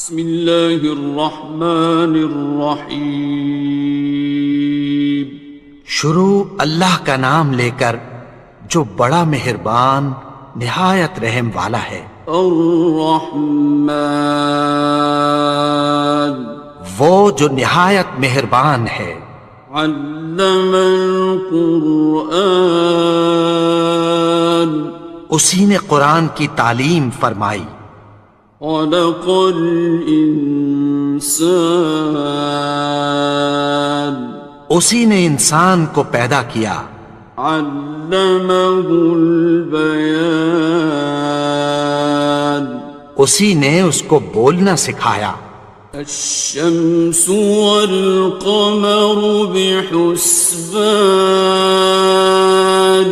بسم اللہ الرحمن الرحیم۔ شروع اللہ کا نام لے کر جو بڑا مہربان نہایت رحم والا ہے۔ الرحمن، وہ جو نہایت مہربان ہے۔ علم القرآن، اسی نے قرآن کی تعلیم فرمائی۔ خلق الانسان، اسی نے انسان کو پیدا کیا۔ علمہ البیان، اسی نے اس کو بولنا سکھایا۔ الشمس والقمر بحسبان،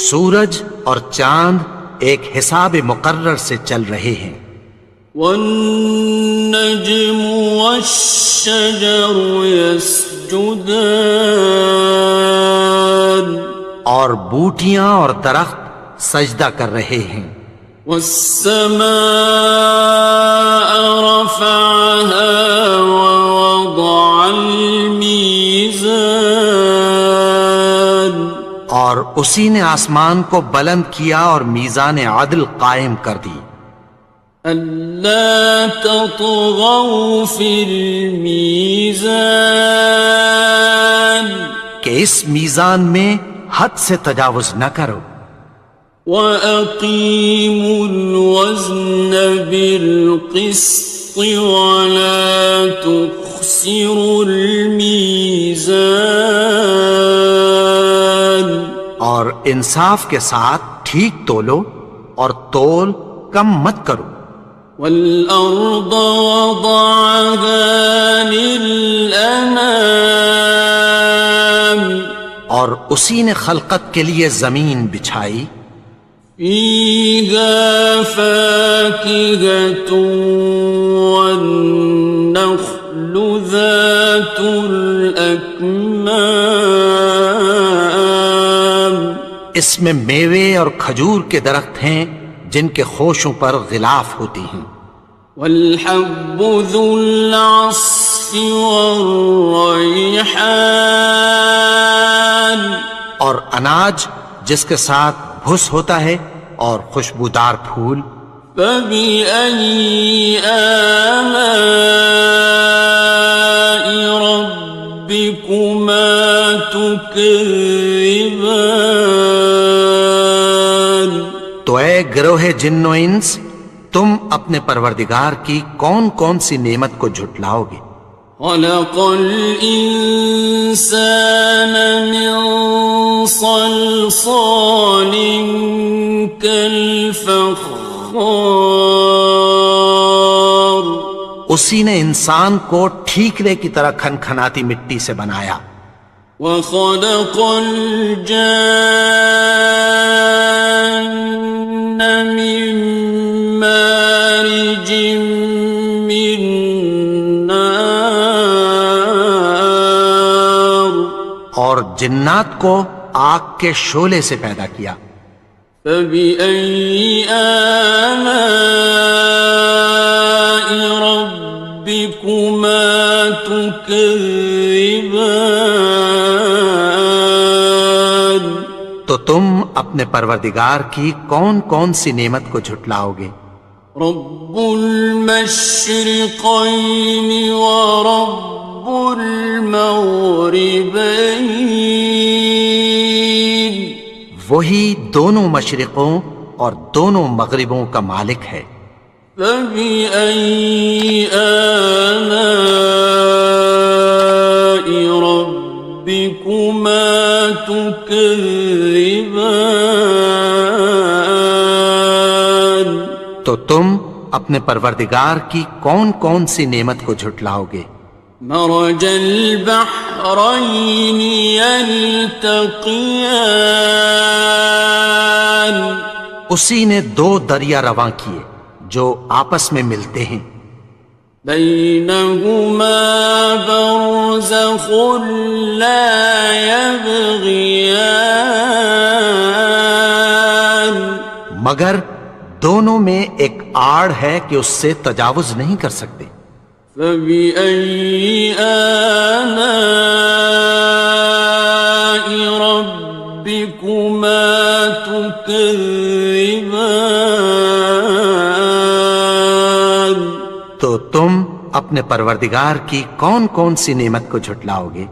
سورج اور چاند ایک حساب مقرر سے چل رہے ہیں۔ والنجم والشجر يسجدان، اور بوٹیاں اور درخت سجدہ کر رہے ہیں۔ والسماء رفعها ووضع الميزان، اور اسی نے آسمان کو بلند کیا اور میزان عدل قائم کر دی۔ ألا تطغوا في الميزان، کہ اس میزان میں حد سے تجاوز نہ کرو۔ وَأَقِيمُوا الْوَزْنَ بِالْقِسْطِ وَلَا تُخْسِرُوا الْمِيزَانَ، اور انصاف کے ساتھ ٹھیک تولو اور تول کم مت کرو۔ وَالْأَرْضَ وَضَعَهَا لِلْأَنَامِ، اور اسی نے خلقت کے لیے زمین بچھائی۔ فِيهَا فَاكِهَةٌ وَالنَّخْلُ ذَاتُ الْأَكْمَامِ، اس میں میوے اور کھجور کے درخت ہیں جن کے خوشوں پر غلاف ہوتی ہیں۔ وَالْحَبُّ ذُو الْعَصْفِ وَالرَّيْحَانِ، اور اناج جس کے ساتھ بھس ہوتا ہے اور خوشبودار پھول۔ فَبِأَيِّ آلَاءِ رَبِّكُمَا تُكَذِّبَانِ، تو اے گروہ جن و انس، تم اپنے پروردگار کی کون کون سی نعمت کو جھٹلاؤ گے؟ خَلَقَ الْإِنسَانَ مِنْ صَلْصَالٍ كَالْفَخَّارِ، اسی نے انسان کو ٹھیکرے کی طرح کھنکھناتی مٹی سے بنایا۔ وَخَلَقَ الْجَانَّ مِن مَّارِجٍ مِّن نَّارٍ، اور جنات کو آگ کے شعلے سے پیدا کیا۔ فَبِأَيِّ آلَاءِ رَبِّكُمَا تُكَذِّبَانِ، تو تم اپنے پروردگار کی کون کون سی نعمت کو جھٹلاؤ گے؟ رب المشرقین ورب المغربین، وہی دونوں مشرقوں اور دونوں مغربوں کا مالک ہے۔ فَبِأَيِّ آلَاءِ رَبِّكُمَا تُكَذِّبَانِ، تو تم اپنے پروردگار کی کون کون سی نعمت کو جھٹلاؤ گے؟ مرج البحرین یلتقیان، اسی نے دو دریا رواں کیے جو آپس میں ملتے ہیں۔ بینہما برزخ لا یبغیان، مگر دونوں میں ایک آڑ ہے کہ اس سے تجاوز نہیں کر سکتے۔ فبأي آلاء ربكما تكذبان؟ تو تم اپنے پروردگار کی کون کون سی نعمت کو جھٹلاؤ گے؟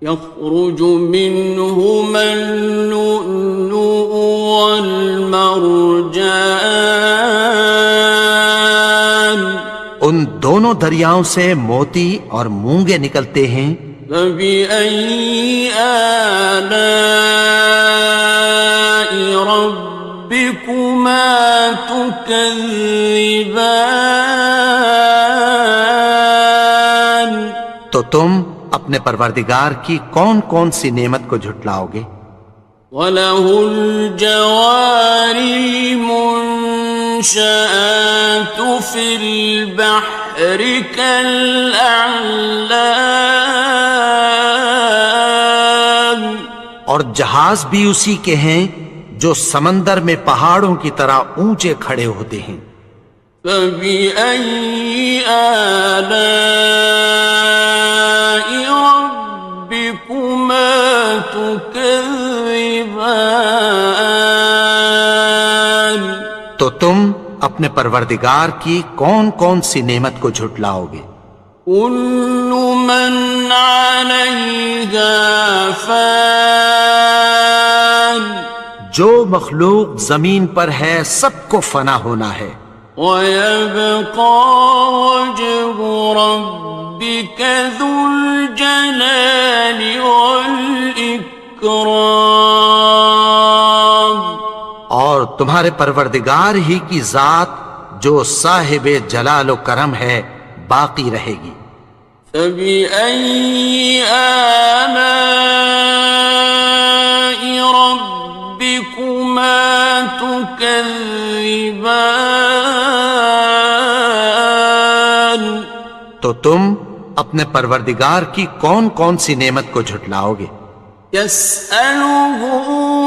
يخرج منهما اللؤلؤ والمرجان ان دونوں دریاؤں سے موتی اور مونگے نکلتے ہیں۔ فبأي آلاء ربكما تكذبان؟ تو تم اپنے پروردگار کی کون کون سی نعمت کو جھٹلاؤ گے؟ وَلَهُ الْجَوَارِ الْمُنشَآتُ فِي الْبَحْرِ كَالْأَعْلَامِ، اور جہاز بھی اسی کے ہیں جو سمندر میں پہاڑوں کی طرح اونچے کھڑے ہوتے ہیں۔ فَبِأَيِّ آلَاءِ رَبِّكُمَا تُكَذِّبَانِ؟ تو تم اپنے پروردگار کی کون کون سی نعمت کو جھٹلاؤ گے؟ كُلُّ مَنْ عَلَيْهَا فَانٍ، جو مخلوق زمین پر ہے سب کو فنا ہونا ہے۔ وَيَبْقَى وَجْهُ رَبِّكَ ذُو الْجَلَالِ وَالْإِكْرَامِ، اور تمہارے پروردگار ہی کی ذات جو صاحب جلال و کرم ہے باقی رہے گی۔ فَبِأَيِّ آلَاءِ رَبِّكُمَا تُكَذِّبَانِ؟ تو تم اپنے پروردگار کی کون کون سی نعمت کو جھٹلاؤ گے؟ يَسْأَلُهُ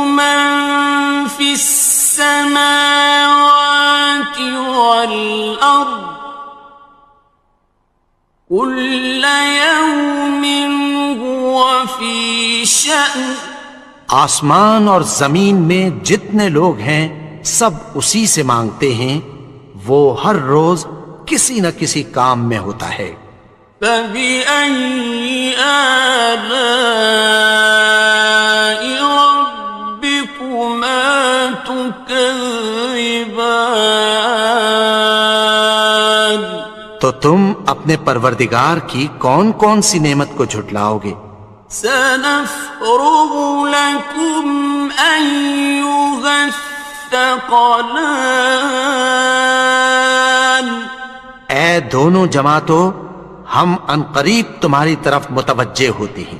مَن فِي السَّمَاوَاتِ وَالْأَرْضِ كُلَّ يَوْمٍ هُوَ فِي شَأْنٍ، آسمان اور زمین میں جتنے لوگ ہیں سب اسی سے مانگتے ہیں، وہ ہر روز کسی نہ کسی کام میں ہوتا ہے۔ فَبِأَيِّ آلَاءِ رَبِّكُمَا تُكَذِّبَانِ؟ تو تم اپنے پروردگار کی کون کون سی نعمت کو جھٹلاؤ گے؟ سَنَفْرُغُ لَكُمْ أَيُّهَ الثَّقَلَانِ، اے دونوں جماعتوں، ہم عنقریب تمہاری طرف متوجہ ہوتے ہیں۔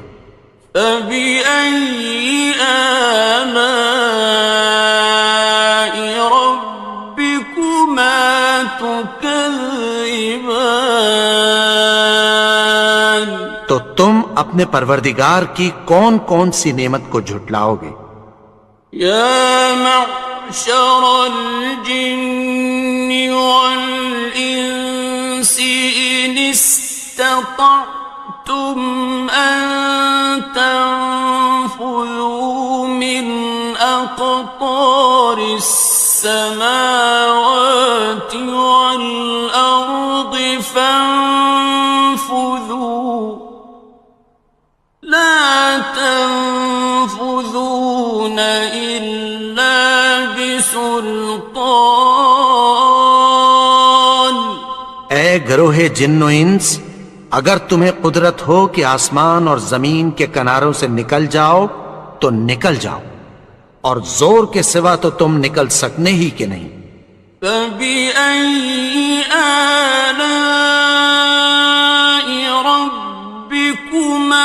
فَبِأَيِّ آلَاءِ رَبِّكُمَا تُكَذِّبَانِ؟ تو تم اپنے پروردگار کی کون کون سی نعمت کو جھٹلاؤ گے؟ يَا مَعْشَرَ الْجِنِّ وَالْإِنسِ إِنِ اسْتَطَعْتُمْ أَن تَنفُذُوا مِنْ أَقْطَارِ السَّمَاوَاتِ وَالْأَرْضِ فَانفُذُوا لَا تَنفُذُونَ إِلَّا بِسُلْطَانٍ۔ اے گروہ جن و انس، اگر تمہیں قدرت ہو کہ آسمان اور زمین کے کناروں سے نکل جاؤ تو نکل جاؤ، اور زور کے سوا تو تم نکل سکنے ہی کہ نہیں۔ فَبِأَيِّ آلَاءِ رَبِّكُمَا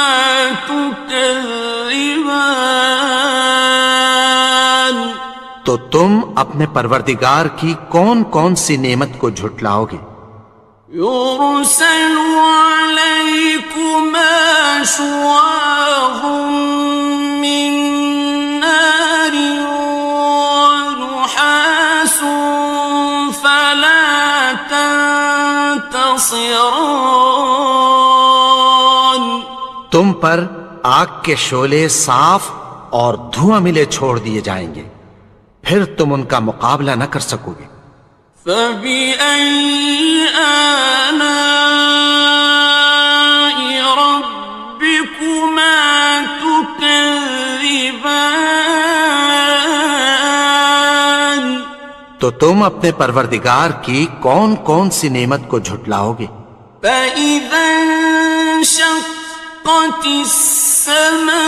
تُكَذِّبَانِ؟ تو تم اپنے پروردگار کی کون کون سی نعمت کو جھٹلاؤ گے؟ يُرْسَلُ عَلَيْكُمَا شُوَاظٌ مِّن نَّارٍ وَنُحَاسٌ تنتصران تم پر آگ کے شعلے صاف اور دھواں ملے چھوڑ دیے جائیں گے، پھر تم ان کا مقابلہ نہ کر سکو گے۔ فبأي آلاء ربكما تكذبان تو تم اپنے پروردگار کی کون کون سی نعمت کو جھٹلاؤ گے؟ فإذا انشقت السماء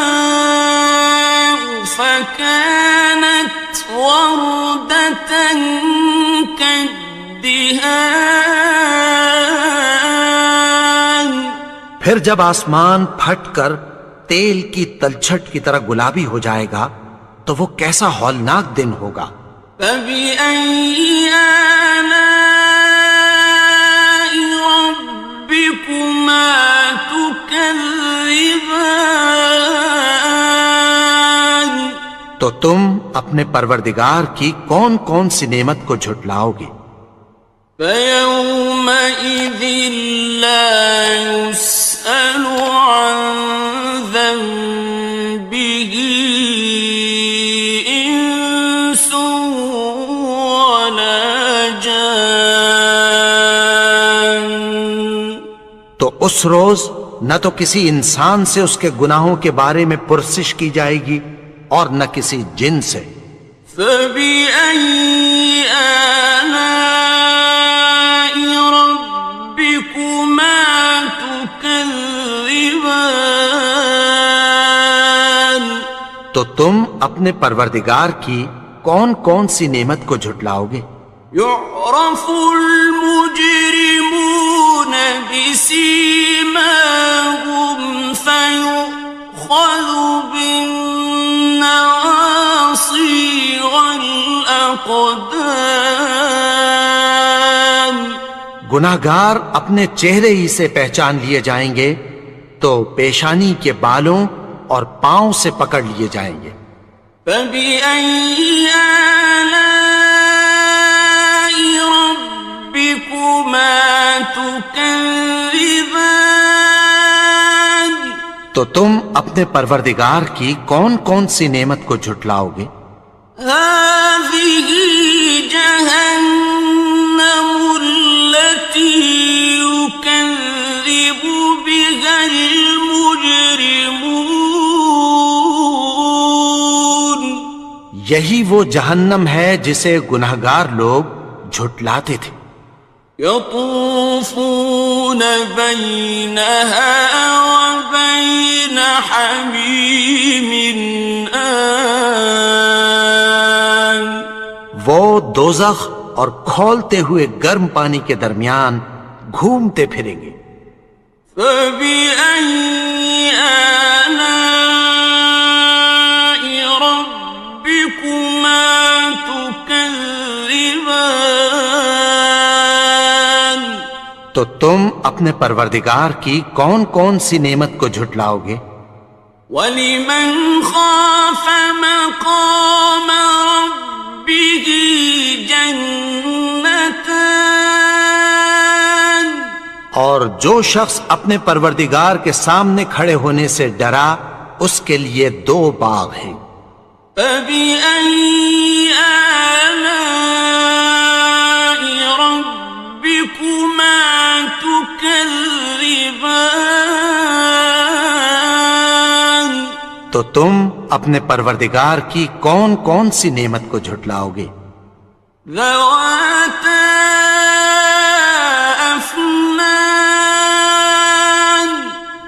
فكانت وردة كالدهان پھر جب آسمان پھٹ کر تیل کی تلچھٹ کی طرح گلابی ہو جائے گا تو وہ کیسا ہولناک دن ہوگا۔ فبأي آلاء ربكما تكذبان تو تم اپنے پروردگار کی کون کون سی نعمت کو جھٹلاؤ گے؟ فيومئذ لا يسأل عن ذنبه إنس ولا جان تو اس روز نہ تو کسی انسان سے اس کے گناہوں کے بارے میں پرسش کی جائے گی اور نہ کسی جن سے۔ فبأي آلاء ربكما تكذبان تو تم اپنے پروردگار کی کون کون سی نعمت کو جھٹلاؤ گے؟ يعرف المجرمون بسيماهم فيؤخذ بالنواصي والأقدام گناہگار اپنے چہرے ہی سے پہچان لیے جائیں گے تو پیشانی کے بالوں اور پاؤں سے پکڑ لیے جائیں گے۔ فبأي آلاء ربكما تكذبان تو تم اپنے پروردگار کی کون کون سی نعمت کو جھٹلاؤ گے؟ هذه جهنم التي يكذب بها المجرمون یہی وہ جہنم ہے جسے گناہگار لوگ جھٹلاتے تھے۔ يطوفون بينها وبين حميم آن وہ دوزخ اور کھولتے ہوئے گرم پانی کے درمیان گھومتے پھریں گے۔ فبأي آلاء ربكما تكذبان تو تم اپنے پروردگار کی کون کون سی نعمت کو جھٹلاؤ گے؟ وَلِمَنْ خَافَ مَقَامَ رَبِّهِ جَنَّتَانِ اور جو شخص اپنے پروردگار کے سامنے کھڑے ہونے سے ڈرا اس کے لیے دو باغ ہیں۔ فَبِأَيِّ آلَاءِ رَبِّكُمَا تُكَذِّبَانِ تو تم اپنے پروردگار کی کون کون سی نعمت کو جھٹلاؤ گے؟ ذَوَاتَا أَفْنَانٍ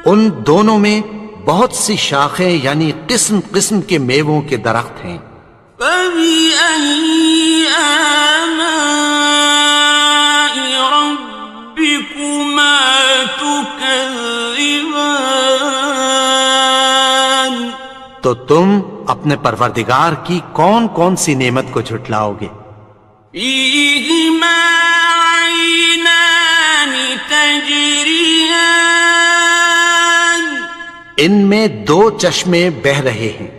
ان دونوں میں بہت سی شاخیں یعنی قسم قسم کے میووں کے درخت ہیں۔ فَبِأَيِّ آلَاءِ رَبِّكُمَا تُكَذِّبَانِ تو تم اپنے پروردگار کی کون کون سی نعمت کو جھٹلاؤ گے؟ فِيهِمَا عَيْنَانِ تَجْرِيَانِ ان میں دو چشمے بہہ رہے ہیں۔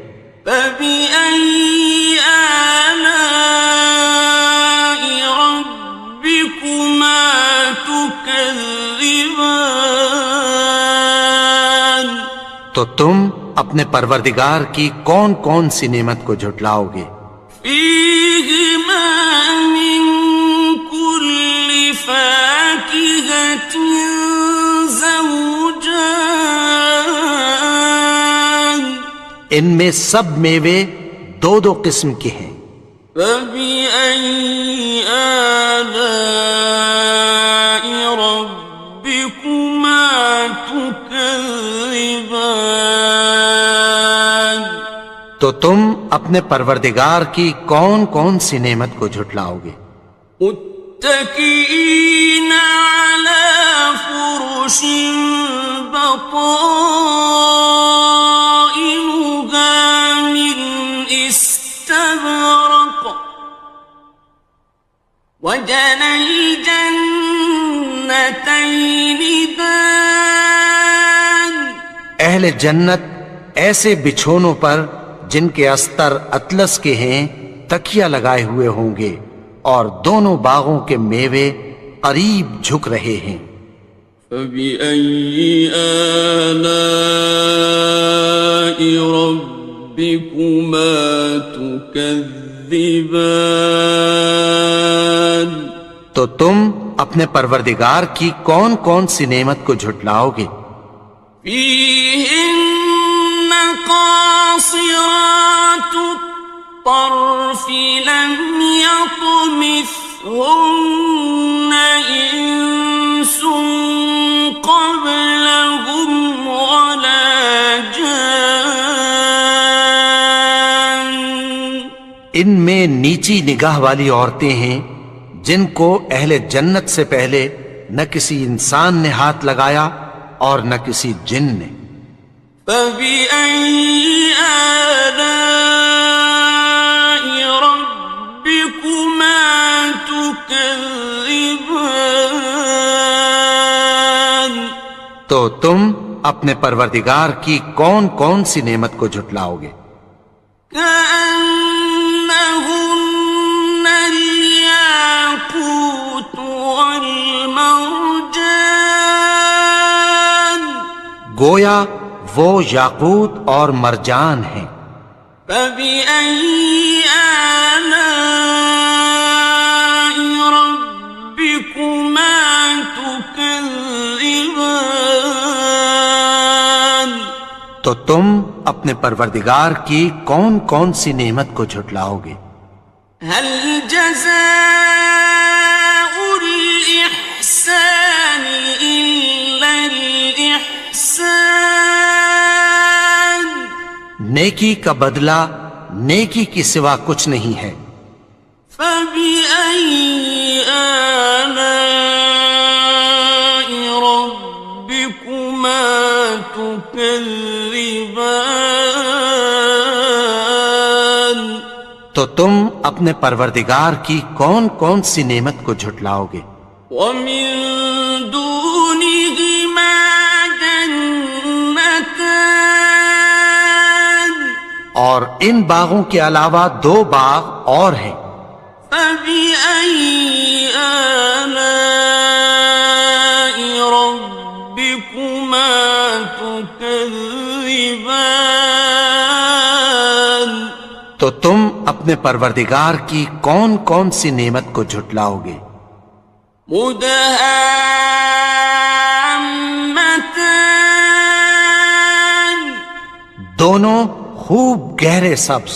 فَبِأَيِّ آلَاءِ رَبِّكُمَا تُكَذِّبَانِ تكذبان تو تم اپنے پروردگار کی کون کون سی نعمت کو جھٹلاؤ گے؟ فيهما من كل فاكهة زوجان ان میں سب میوے دو دو قسم کے ہیں۔ فبأي آلاء ربكما تكذبان تو تم اپنے پروردگار کی کون کون سی نعمت کو جھٹلاؤ گے؟ متكئين على فرش بطائنها من استبرق وجنى الجنتين دان اہل جنت ایسے بچھونوں پر جن کے استر اطلس کے ہیں تکیہ لگائے ہوئے ہوں گے، اور دونوں باغوں کے میوے قریب جھک رہے ہیں۔ فبأي آلاء ربكما تكذبان تو تم اپنے پروردگار کی کون کون سی نعمت کو جھٹلاؤ گے؟ فيهن قاصرات الطرف لم يطمثهن إنس قبلهم ولا جان ان میں نیچی نگاہ والی عورتیں ہیں جن کو اہل جنت سے پہلے نہ کسی انسان نے ہاتھ لگایا اور نہ کسی جن نے۔ فبأي آلاء ربكما تكذبان تو تم اپنے پروردگار کی کون کون سی نعمت کو جھٹلاؤ گے؟ كأنهن الياقوت والمرجان گویا وہ یاقوت اور مرجان ہیں۔ فبأي آلاء ربكما تكذبان تو تم اپنے پروردگار کی کون کون سی نعمت کو جھٹلاؤ گے؟ هل جزاء الإحسان إلا الإحسان نیکی کا بدلہ نیکی کی سوا کچھ نہیں ہے۔ فبأي آلاء ربكما تكذبان تو تم اپنے پروردگار کی کون کون سی نعمت کو جھٹلاؤ گے؟ ومن دونهما جنتان اور ان باغوں کے علاوہ دو باغ اور ہیں۔ فبأي آلاء ربكما تكذبان تو تم اپنے پروردگار کی کون کون سی نعمت کو جھٹلاؤ گے؟ مدهامتان دونوں خوب گہرے سبز۔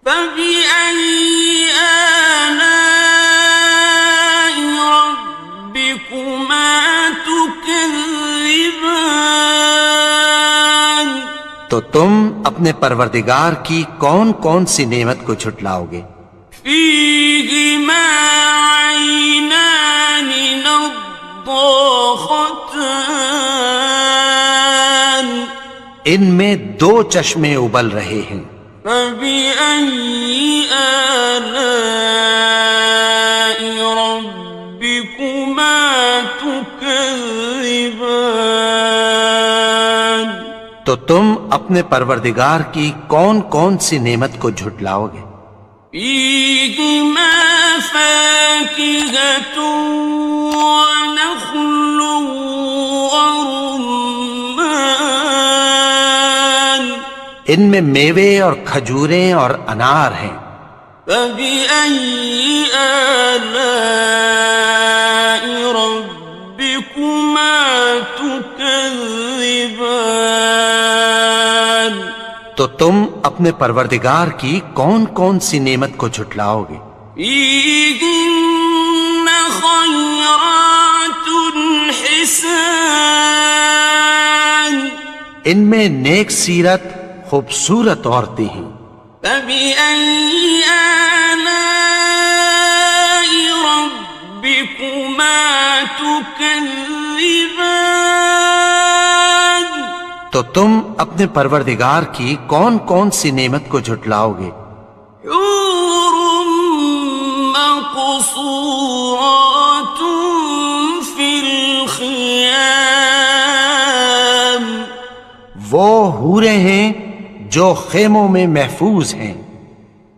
فبأي آلاء ربكما تكذبان تو تم اپنے پروردگار کی کون کون سی نعمت کو جھٹلاؤ گے؟ فيهما عينان نضاختان ان میں دو چشمے ابل رہے ہیں۔ فبأي آلاء ربكما تكذبان تو تم اپنے پروردگار کی کون کون سی نعمت کو جھٹلاؤ گے؟ فيهما فاكهة ونخل ورمان ان میں میوے اور کھجوریں اور انار ہیں. فبأي آلاء ربكما تكذبان تو تم اپنے پروردگار کی کون کون سی نعمت کو جھٹلاؤ گے؟ فيهن خيرات حسان ان میں نیک سیرت خوبصورت عورتیں ہیں. فبأي آلاء ربكما تكذبان تو تم اپنے پروردگار کی کون کون سی نعمت کو جھٹلاؤ گے؟ حور مقصورات في الخيام وہ حوریں ہیں جو خیموں میں محفوظ ہیں.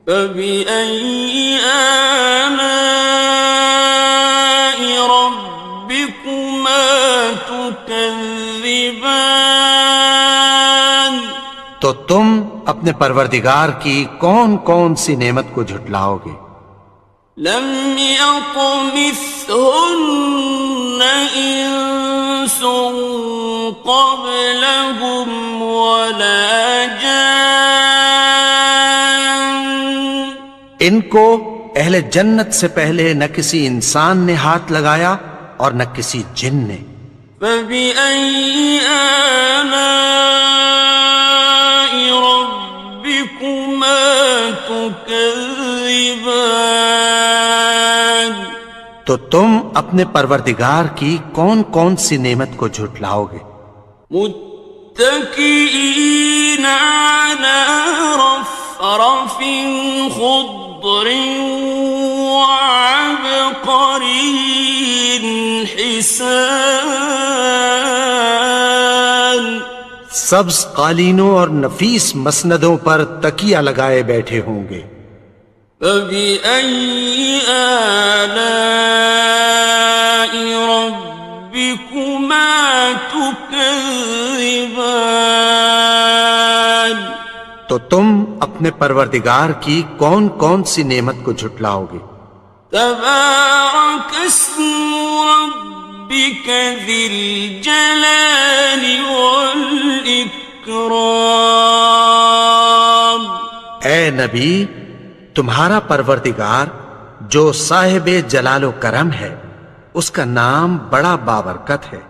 فبأي آلاء ربكما تكذبان تو تم اپنے پروردگار کی کون کون سی نعمت کو جھٹلاؤ گے؟ لم يطمثهن إنس قبلهم ولا جان ان کو اہل جنت سے پہلے نہ کسی انسان نے ہاتھ لگایا اور نہ کسی جن نے. فبأي آلاء ربكما تكذبان تو تم اپنے پروردگار کی کون کون سی نعمت کو جھٹلاؤ گے؟ متكئين على رفرف خضر وعبقري حسان سبز قالینوں اور نفیس مسندوں پر تکیہ لگائے بیٹھے ہوں گے. فبأي آلاء ربكما تكذبان تو تم اپنے پروردگار کی کون کون سی نعمت کو جھٹلاؤ گے؟ تبارك اسم ربك ذي الجلال والإكرام اے نبی، تمہارا پروردگار جو صاحب جلال و کرم ہے، اس کا نام بڑا بابرکت ہے.